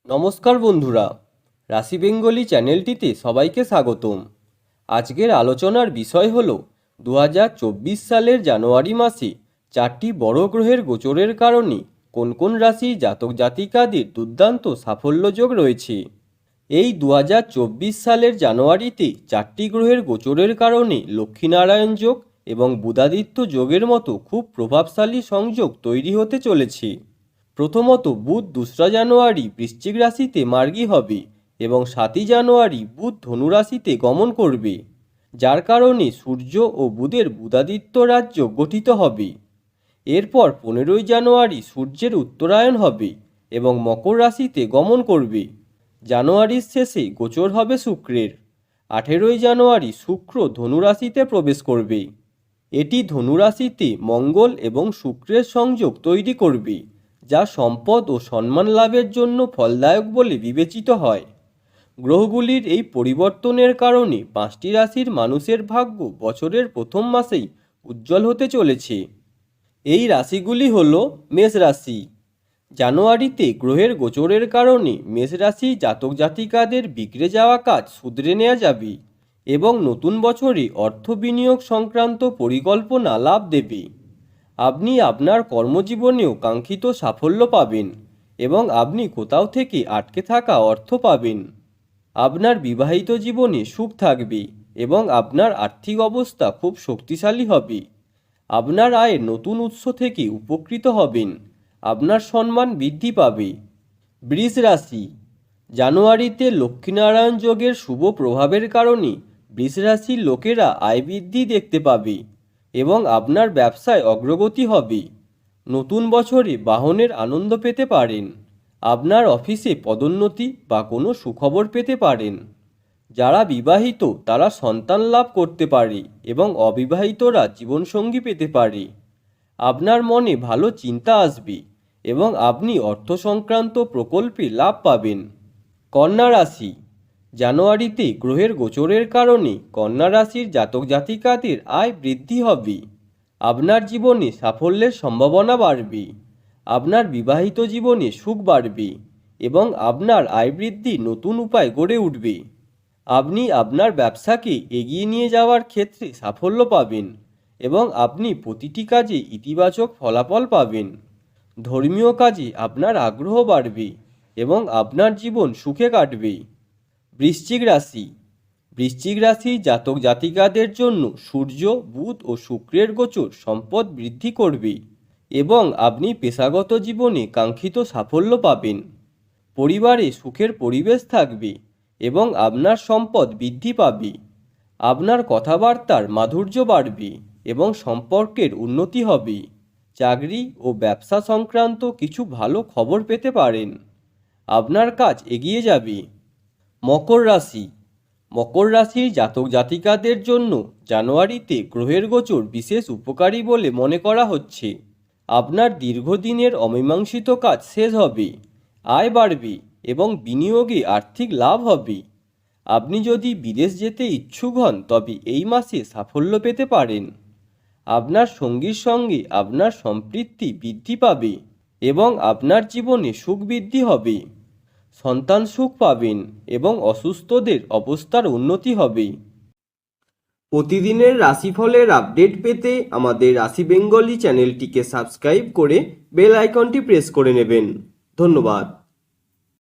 নমস্কার বন্ধুরা, রাশি বেঙ্গলি চ্যানেলটিতে সবাইকে স্বাগতম। আজকের আলোচনার বিষয় হলো 2024 সালের জানুয়ারি মাসে 4টি বড় গ্রহের গোচরের কারণে কোন কোন রাশি জাতক জাতিকাদের দুর্দান্ত সাফল্যযোগ রয়েছে। এই 2024 সালের জানুয়ারিতে 4টি গ্রহের গোচরের কারণে লক্ষ্মীনারায়ণ যোগ এবং বুধাদিত্য যোগের মতো খুব প্রভাবশালী সংযোগ তৈরি হতে চলেছে। প্রথমত, বুধ 2রা জানুয়ারি বৃশ্চিক রাশিতে মার্গী হবে এবং 7ই জানুয়ারি বুধ ধনু রাশিতে গমন করবে, যার কারণে সূর্য ও বুধের বুধাদিত্য রাজ্য গঠিত হবে। এরপর 15ই জানুয়ারি সূর্যের উত্তরায়ণ হবে এবং মকর রাশিতে গমন করবে। জানুয়ারির শেষে গোচর হবে শুক্রের। 18ই জানুয়ারি শুক্র ধনু রাশিতে প্রবেশ করবে। এটি ধনু রাশিতে মঙ্গল এবং শুক্রের সংযোগ তৈরি করবে, যা সম্পদ ও সম্মান লাভের জন্য ফলদায়ক বলে বিবেচিত হয়। গ্রহগুলির এই পরিবর্তনের কারণে 5টি রাশির মানুষের ভাগ্য বছরের প্রথম মাসেই উজ্জ্বল হতে চলেছে। এই রাশিগুলি হল মেষ রাশি। জানুয়ারিতে গ্রহের গোচরের কারণে মেষ রাশি জাতক জাতিকাদের বিগড়ে যাওয়া কাজ শুধরে নেওয়া যাবে এবং নতুন বছরে অর্থ বিনিয়োগ সংক্রান্ত পরিকল্পনা লাভ দেবে। আপনি আপনার কর্মজীবনেও কাঙ্ক্ষিত সাফল্য পাবেন এবং আপনি কোথাও থেকে আটকে থাকা অর্থ পাবেন। আপনার বিবাহিত জীবনে সুখ থাকবে এবং আপনার আর্থিক অবস্থা খুব শক্তিশালী হবে। আপনার আয়ের নতুন উৎস থেকে উপকৃত হবেন। আপনার সম্মান বৃদ্ধি পাবে। বৃষ রাশি। জানুয়ারিতে লক্ষ্মীনারায়ণ যোগের শুভ প্রভাবের কারণে বৃষ রাশির লোকেরা আয় বৃদ্ধি দেখতে পাবে এবং আপনার ব্যবসায় অগ্রগতি হবে। নতুন বছরে বাহনের আনন্দ পেতে পারেন। আপনার অফিসে পদোন্নতি বা কোনো সুখবর পেতে পারেন। যারা বিবাহিত তারা সন্তান লাভ করতে পারে এবং অবিবাহিতরা জীবনসঙ্গী পেতে পারে। আপনার মনে ভালো চিন্তা আসবে এবং আপনি অর্থ সংক্রান্ত প্রকল্পে লাভ পাবেন। কন্যা রাশি। জানুয়ারিতে গ্রহের গোচরের কারণে কন্যা রাশির জাতক জাতিকাদের আয় বৃদ্ধি হবে। আপনার জীবনে সাফল্যের সম্ভাবনা বাড়বে। আপনার বিবাহিত জীবনে সুখ বাড়বে এবং আপনার আয় বৃদ্ধি নতুন উপায় গড়ে উঠবে। আপনি আপনার ব্যবসাকে এগিয়ে নিয়ে যাওয়ার ক্ষেত্রে সাফল্য পাবেন এবং আপনি প্রতিটি কাজে ইতিবাচক ফলাফল পাবেন। ধর্মীয় কাজে আপনার আগ্রহ বাড়বে এবং আপনার জীবন সুখে কাটবে। বৃশ্চিক রাশি। বৃশ্চিক রাশি জাতক জাতিকাদের জন্য সূর্য, বুধ ও শুক্রের গোচর সম্পদ বৃদ্ধি করবে এবং আপনি পেশাগত জীবনে কাঙ্ক্ষিত সাফল্য পাবেন। পরিবারে সুখের পরিবেশ থাকবে এবং আপনার সম্পদ বৃদ্ধি পাবে। আপনার কথাবার্তার মাধুর্য বাড়বে এবং সম্পর্কের উন্নতি হবে। চাকরি ও ব্যবসা সংক্রান্ত কিছু ভালো খবর পেতে পারেন। আপনার কাজ এগিয়ে যাবে। মকর রাশি। মকর রাশির জাতক জাতিকাদের জন্য জানুয়ারিতে গ্রহের গোচর বিশেষ উপকারী বলে মনে করা হচ্ছে। আপনার দীর্ঘদিনের অমীমাংসিত কাজ শেষ হবে, আয় বাড়বে এবং বিনিয়োগে আর্থিক লাভ হবে। আপনি যদি বিদেশ যেতে ইচ্ছুক হন তবে এই মাসে সাফল্য পেতে পারেন। আপনার সঙ্গীর সঙ্গে আপনার সম্পৃক্তি বৃদ্ধি পাবে এবং আপনার জীবনে সুখ বৃদ্ধি হবে। সন্তান সুখ পাবেন এবং অসুস্থদের অবস্থার উন্নতি হবে। প্রতিদিনের রাশিফলের আপডেট পেতে আমাদের রাশি বেঙ্গলি চ্যানেলটিকে সাবস্ক্রাইব করে বেল আইকনটি প্রেস করে নেবেন। ধন্যবাদ।